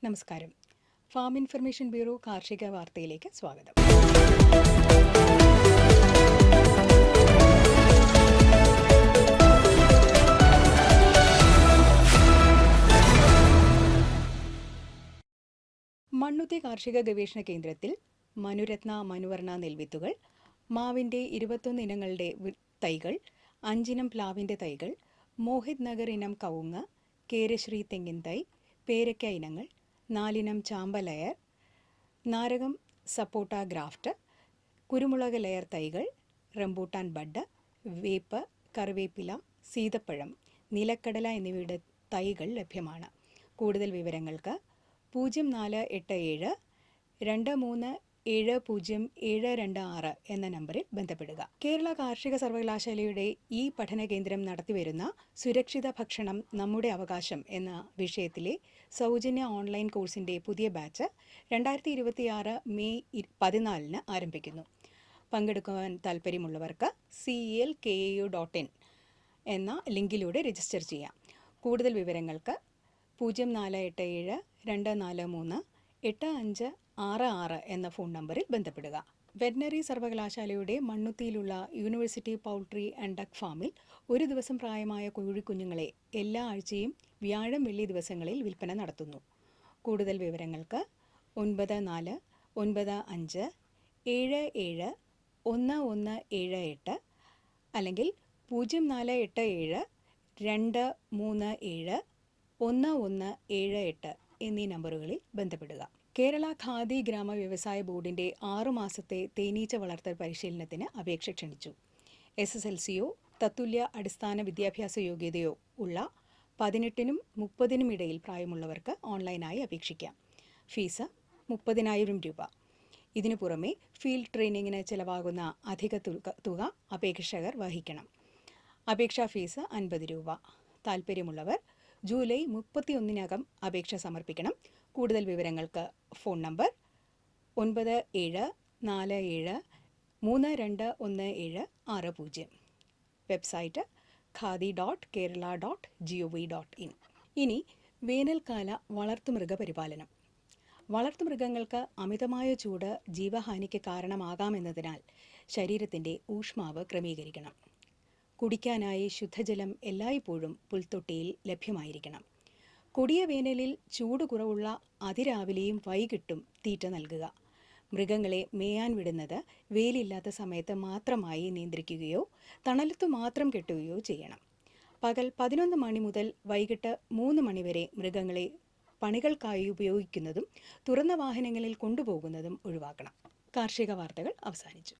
നമസ്കാരം. Farm information bureau കാർഷിക വാർത്തയിലേക്ക് സ്വാഗതം. മണ്ണുത്തി കാർഷിക ഗവേഷണ കേന്ദ്രത്തിൽ മനുരത്ന മനുവർണ നെൽവിത്തുകൾ, മാവിൻ്റെ 21 ഇനങ്ങളുടെ തൈകൾ, 5 ഇനം പ്ലാവിൻ്റെ തൈകൾ, മോഹിത് നഗർ ഇനം കവുങ്ങ്, കേരശ്രീ തെങ്ങിൻ തൈ, പേരയ്ക്ക ഇനങ്ങൾ, 4 ഇനം ചാമ്പ ലെയർ, നാരകം സപ്പോട്ട ഗ്രാഫ്റ്റ്, കുരുമുളക് ലെയർ തൈകൾ, റംബൂട്ടാൻ ബഡ്, വേപ്പ്, കറിവേപ്പില, സീതപ്പഴം, നിലക്കടല എന്നിവയുടെ തൈകൾ ലഭ്യമാണ്. കൂടുതൽ വിവരങ്ങൾക്ക് 0487 23700726 എന്ന നമ്പറിൽ ബന്ധപ്പെടുക. കേരള കാർഷിക സർവകലാശാലയുടെ ഈ പഠന കേന്ദ്രം നടത്തിവരുന്ന സുരക്ഷിത ഭക്ഷണം നമ്മുടെ അവകാശം എന്ന വിഷയത്തിലെ സൗജന്യ ഓൺലൈൻ കോഴ്സിൻ്റെ പുതിയ ബാച്ച് 2026 മെയ് 14 ആരംഭിക്കുന്നു. പങ്കെടുക്കുവാൻ താൽപ്പര്യമുള്ളവർക്ക് celkau.in എന്ന ലിങ്കിലൂടെ രജിസ്റ്റർ ചെയ്യാം. കൂടുതൽ വിവരങ്ങൾക്ക് 0487 243 8566 എന്ന ഫോൺ നമ്പറിൽ ബന്ധപ്പെടുക. വെറ്ററിനറി സർവകലാശാലയുടെ മണ്ണുത്തിയിലുള്ള യൂണിവേഴ്സിറ്റി പൗൾട്രി ആൻഡ് ഡക്ക് ഫാമിൽ ഒരു ദിവസം പ്രായമായ കോഴിക്കുഞ്ഞുങ്ങളെ എല്ലാ ആഴ്ചയും വ്യാഴം വെള്ളി ദിവസങ്ങളിൽ വിൽപ്പന നടത്തുന്നു. കൂടുതൽ വിവരങ്ങൾക്ക് 9457771178 അല്ലെങ്കിൽ 0487 237 1178 എന്നീ നമ്പറുകളിൽ ബന്ധപ്പെടുക. കേരള ഖാദി ഗ്രാമ വ്യവസായ ബോർഡിൻ്റെ 6 മാസത്തെ തേനീച്ച വളർത്തൽ പരിശീലനത്തിന് അപേക്ഷ ക്ഷണിച്ചു. SSLCയോ തത്തുല്യ അടിസ്ഥാന വിദ്യാഭ്യാസ യോഗ്യതയോ ഉള്ള 18നും 30നും ഇടയിൽ പ്രായമുള്ളവർക്ക് ഓൺലൈനായി അപേക്ഷിക്കാം. ഫീസ് 30,000 രൂപ. ഇതിനു പുറമെ ഫീൽഡ് ട്രെയിനിങ്ങിന് ചെലവാകുന്ന അധിക തുക അപേക്ഷകർ വഹിക്കണം. അപേക്ഷാ ഫീസ് 50 രൂപ. താൽപ്പര്യമുള്ളവർ ജൂലൈ 31 അപേക്ഷ സമർപ്പിക്കണം. കൂടുതൽ വിവരങ്ങൾക്ക് ഫോൺ നമ്പർ 9747321760, വെബ്സൈറ്റ് khadi.kerala.gov.in. ഇനി വേനൽക്കാല വളർത്തുമൃഗ പരിപാലനം. വളർത്തുമൃഗങ്ങൾക്ക് അമിതമായ ചൂട് ജീവഹാനിക്ക് കാരണമാകാമെന്നതിനാൽ ശരീരത്തിൻ്റെ ഊഷ്മാവ് ക്രമീകരിക്കണം. കുടിക്കാനായി ശുദ്ധജലം എല്ലായ്പ്പോഴും പുൽത്തൊട്ടിയിൽ ലഭ്യമായിരിക്കണം. കൊടിയ വേനലിൽ ചൂട് കുറവുള്ള അതിരാവിലെയും വൈകിട്ടും തീറ്റ നൽകുക. മൃഗങ്ങളെ മേയാൻ വിടുന്നത് വെയിലില്ലാത്ത സമയത്ത് മാത്രമായി നിയന്ത്രിക്കുകയോ തണലത്തു മാത്രം കെട്ടുകയോ ചെയ്യണം. പകൽ 11 മണി മുതൽ വൈകിട്ട് 3 മണി വരെ മൃഗങ്ങളെ പണികൾക്കായി ഉപയോഗിക്കുന്നതും തുറന്ന വാഹനങ്ങളിൽ കൊണ്ടുപോകുന്നതും ഒഴിവാക്കണം. കാർഷിക വാർത്തകൾ അവസാനിച്ചു.